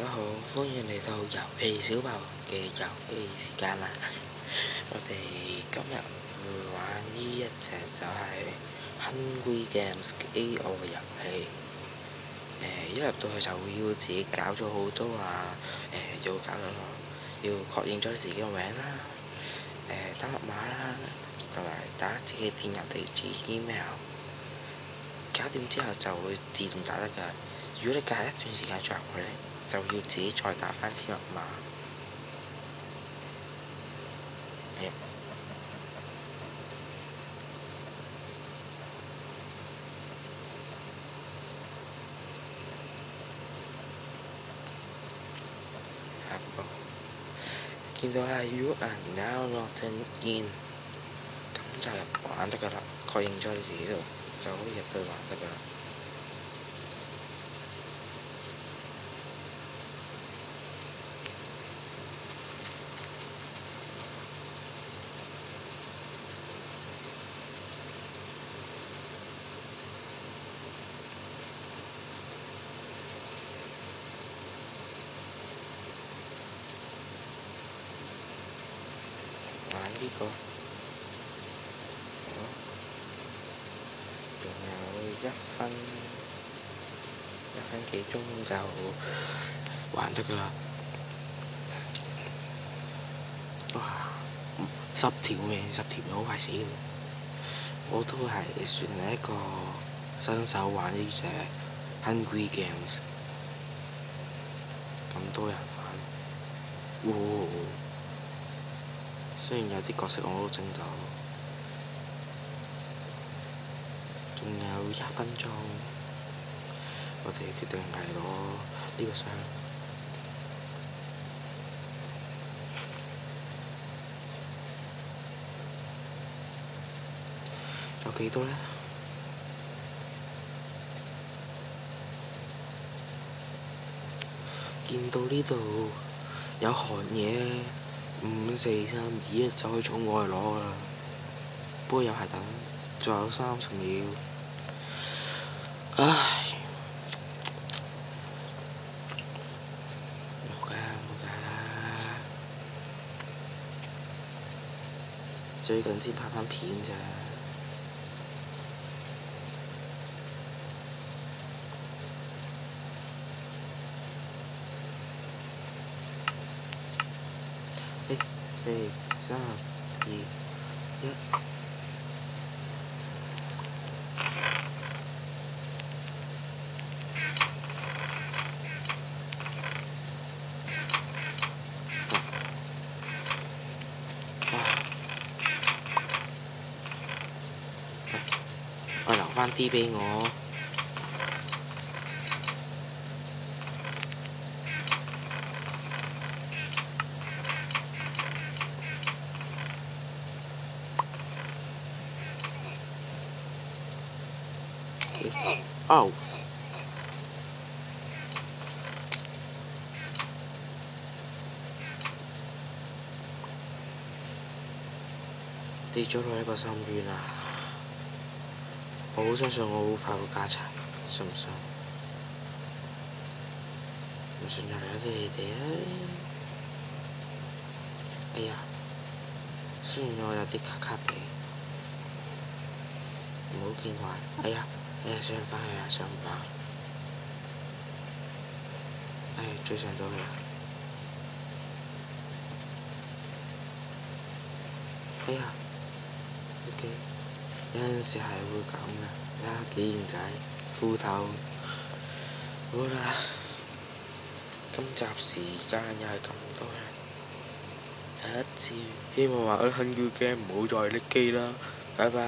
家好，歡迎嚟到遊戲小霸王嘅遊戲時間啦！我哋今日會玩呢一隻就係 Hungry Games A.O. 嘅遊戲。一入到去就要自己搞咗好多要確認咗自己個名啦，登錄碼啦，同埋打自己電郵地址 email。搞掂之後就會自動打得㗎。如果你隔一段時間再入去咧，就要自己再打翻次密碼。下一個見到係 You are now logged in， 咁就入玩得㗎啦。確認咗你自己度，就可以入去玩得㗎啦。玩呢個，好，仲有一分幾鐘就玩得㗎啦。哇！10條好快死。我都係算係一個新手玩呢隻 Hungry Games， 咁多人玩，雖然有啲角色我都整到，仲有1分鐘，我哋決定係攞呢個箱。有幾多呢？見到呢度有行嘢，5、4、3、2就可以衝過去攞㗎啦。不過有排等，仲有30秒。唉，冇㗎，最近先拍返片咋。4、3、2、1。我留返啲俾我。哦！跌咗落一個深淵啊！我好相信我好快會加柴，信唔信？唔信就由得你哋啦。哎呀，雖然我有啲卡卡地，唔好見壞。哎呀，上返去啊，上唔返。追上到去啦。哎呀 ，OK，有陣時係會咁嘅，幾型仔，褲頭。好啦，今集時間又係咁多啦。下一次希望話Hungry Game唔好再拎機啦，拜拜。